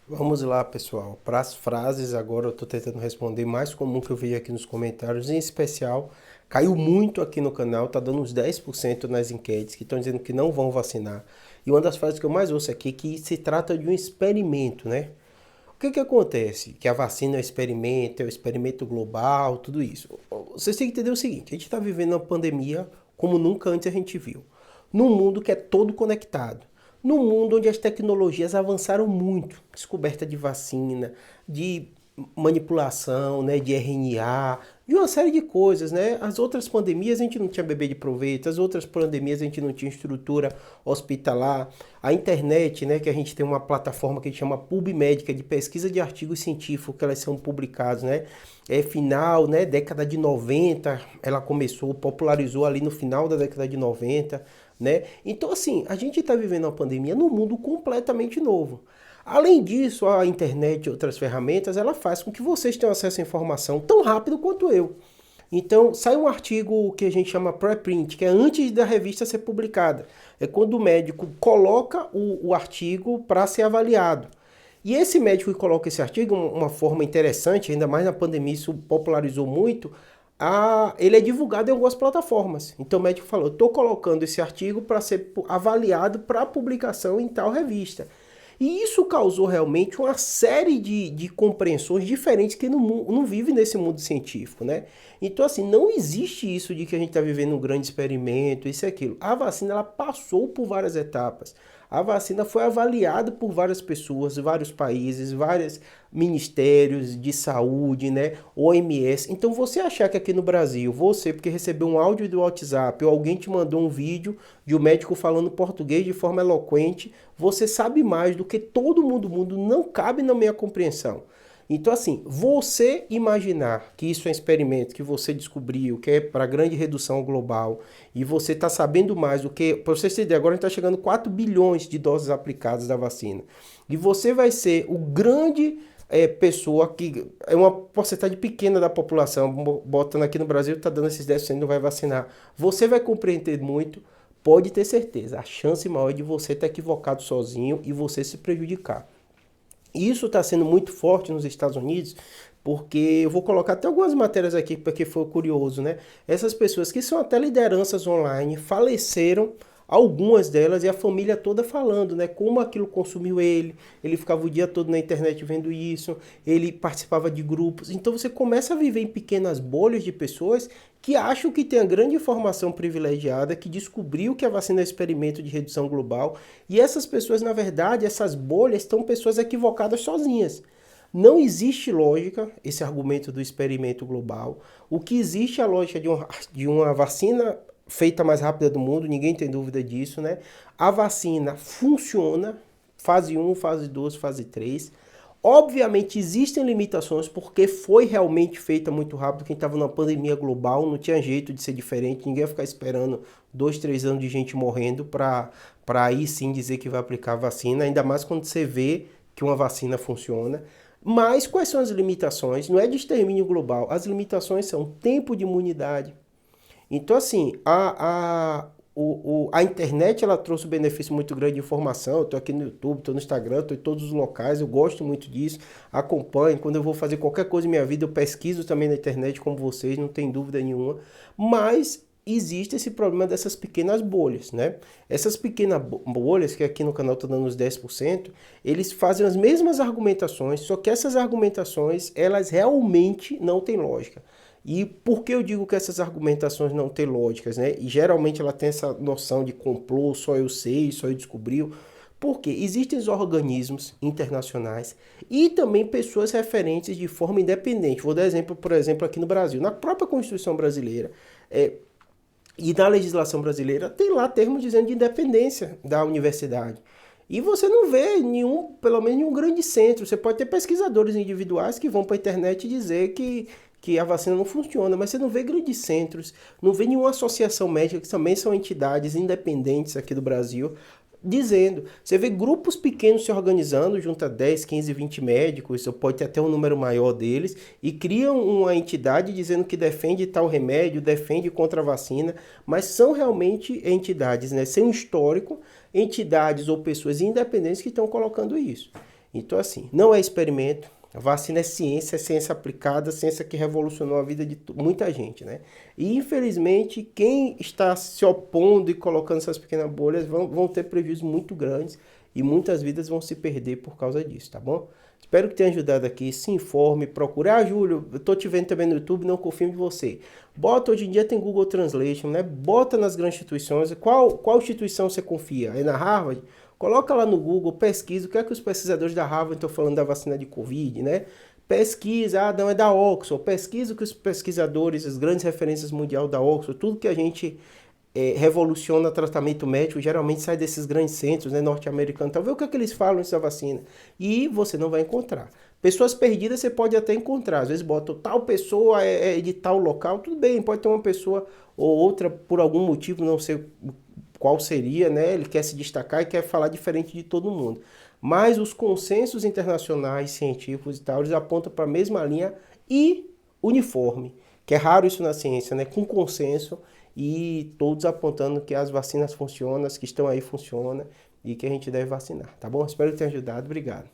Vamos lá, pessoal. Para as frases, agora eu estou tentando responder mais comum que eu vejo aqui nos comentários, em especial, caiu muito aqui no canal, tá dando uns 10% nas enquetes que estão dizendo que não vão vacinar. E uma das frases que eu mais ouço aqui é que se trata de um experimento, né? O que que acontece? Que a vacina é um experimento global, tudo isso. Vocês têm que entender o seguinte, a gente está vivendo uma pandemia como nunca antes a gente viu. Num mundo que é todo conectado. Num mundo onde as tecnologias avançaram muito. Descoberta de vacina, de manipulação, né, de RNA, de uma série de coisas, né? As outras pandemias a gente não tinha bebê de proveito, as outras pandemias a gente não tinha estrutura hospitalar, a internet, né, que a gente tem uma plataforma que a gente chama PubMed, que é de pesquisa de artigos científicos que elas são publicados, né? É final, né, década de 90, ela começou, popularizou ali no final da década de 90, né? Então assim, a gente está vivendo uma pandemia num mundo completamente novo. Além disso, a internet e outras ferramentas, ela faz com que vocês tenham acesso à informação tão rápido quanto eu. Então, sai um artigo que a gente chama preprint, que é antes da revista ser publicada. É quando o médico coloca o artigo para ser avaliado. E esse médico que coloca esse artigo, uma forma interessante, ainda mais na pandemia, isso popularizou muito, ele é divulgado em algumas plataformas. Então o médico falou, eu estou colocando esse artigo para ser avaliado para publicação em tal revista. E isso causou realmente uma série de compreensões diferentes que não vive nesse mundo científico, né? Então, assim, não existe isso de que a gente está vivendo um grande experimento, isso e aquilo. A vacina, ela passou por várias etapas. A vacina foi avaliada por várias pessoas, vários países, vários ministérios de saúde, né? OMS. Então, você achar que aqui no Brasil, você, porque recebeu um áudio do WhatsApp ou alguém te mandou um vídeo de um médico falando português de forma eloquente, você sabe mais do que todo mundo do mundo, não cabe na minha compreensão. Então, assim, você imaginar que isso é um experimento que você descobriu, que é para grande redução global, e você está sabendo mais do que. Para vocês terem ideia, agora a gente está chegando a 4 bilhões de doses aplicadas da vacina. E você vai ser o grande pessoa que é uma porcentagem pequena da população, botando aqui no Brasil, está dando esses 10% não vai vacinar. Você vai compreender muito, pode ter certeza. A chance maior é de você estar equivocado sozinho e você se prejudicar. Isso está sendo muito forte nos Estados Unidos, porque eu vou colocar até algumas matérias aqui, porque foi curioso, né? Essas pessoas que são até lideranças online faleceram, algumas delas, e a família toda falando, né? Como aquilo consumiu ele ficava o dia todo na internet vendo isso, ele participava de grupos. Então você começa a viver em pequenas bolhas de pessoas que acham que tem a grande informação privilegiada, que descobriu que a vacina é um experimento de redução global, e essas pessoas, na verdade, essas bolhas, estão pessoas equivocadas sozinhas. Não existe lógica, esse argumento do experimento global. O que existe é a lógica de uma vacina feita mais rápida do mundo, ninguém tem dúvida disso, né? A vacina funciona, fase 1, fase 2, fase 3. Obviamente existem limitações porque foi realmente feita muito rápido. Quem estava numa pandemia global não tinha jeito de ser diferente. Ninguém ia ficar esperando 2, 3 anos de gente morrendo para aí sim dizer que vai aplicar a vacina. Ainda mais quando você vê que uma vacina funciona. Mas quais são as limitações? Não é de extermínio global. As limitações são tempo de imunidade. Então, assim, a internet ela trouxe um benefício muito grande de informação. Eu estou aqui no YouTube, estou no Instagram, estou em todos os locais, eu gosto muito disso, acompanho. Quando eu vou fazer qualquer coisa em minha vida, eu pesquiso também na internet, como vocês, não tem dúvida nenhuma. Mas existe esse problema dessas pequenas bolhas, né? Essas pequenas bolhas, que aqui no canal estão dando uns 10%, eles fazem as mesmas argumentações, só que essas argumentações, elas realmente não têm lógica. E por que eu digo que essas argumentações não têm lógicas, né? E geralmente ela tem essa noção de complô, só eu sei, só eu descobriu. Porque existem os organismos internacionais e também pessoas referentes de forma independente. Vou dar exemplo, por exemplo, aqui no Brasil. Na própria Constituição brasileira e na legislação brasileira, tem lá termos dizendo de independência da universidade. E você não vê nenhum, pelo menos nenhum grande centro. Você pode ter pesquisadores individuais que vão para a internet dizer que a vacina não funciona, mas você não vê grandes centros, não vê nenhuma associação médica, que também são entidades independentes aqui do Brasil, dizendo. Você vê grupos pequenos se organizando, junta 10, 15, 20 médicos, ou pode ter até um número maior deles, e criam uma entidade dizendo que defende tal remédio, defende contra a vacina, mas são realmente entidades, né, sem um histórico, entidades ou pessoas independentes que estão colocando isso. Então, assim, não é experimento. A vacina é ciência aplicada, ciência que revolucionou a vida de muita gente, né? E, infelizmente, quem está se opondo e colocando essas pequenas bolhas vão ter prejuízos muito grandes e muitas vidas vão se perder por causa disso, tá bom? Espero que tenha ajudado aqui. Se informe, procure. Ah, Júlio, eu tô te vendo também no YouTube, não confio em você. Bota, hoje em dia tem Google Translation, né? Bota nas grandes instituições. Qual instituição você confia? É na Harvard? Coloca lá no Google, pesquisa o que é que os pesquisadores da Harvard estão falando da vacina de Covid, né? Pesquisa, ah, não, é da Oxford. Pesquisa o que os pesquisadores, as grandes referências mundial da Oxford, tudo que a gente revoluciona tratamento médico, geralmente sai desses grandes centros, né, norte-americanos. Então, vê o que é que eles falam dessa vacina. E você não vai encontrar. Pessoas perdidas você pode até encontrar. Às vezes bota tal pessoa é de tal local, tudo bem, pode ter uma pessoa ou outra por algum motivo, não sei qual seria, né? Ele quer se destacar e quer falar diferente de todo mundo. Mas os consensos internacionais, científicos e tal, eles apontam para a mesma linha e uniforme, que é raro isso na ciência, né? Com consenso e todos apontando que as vacinas funcionam, as que estão aí funcionam e que a gente deve vacinar, tá bom? Espero que tenha ajudado. Obrigado.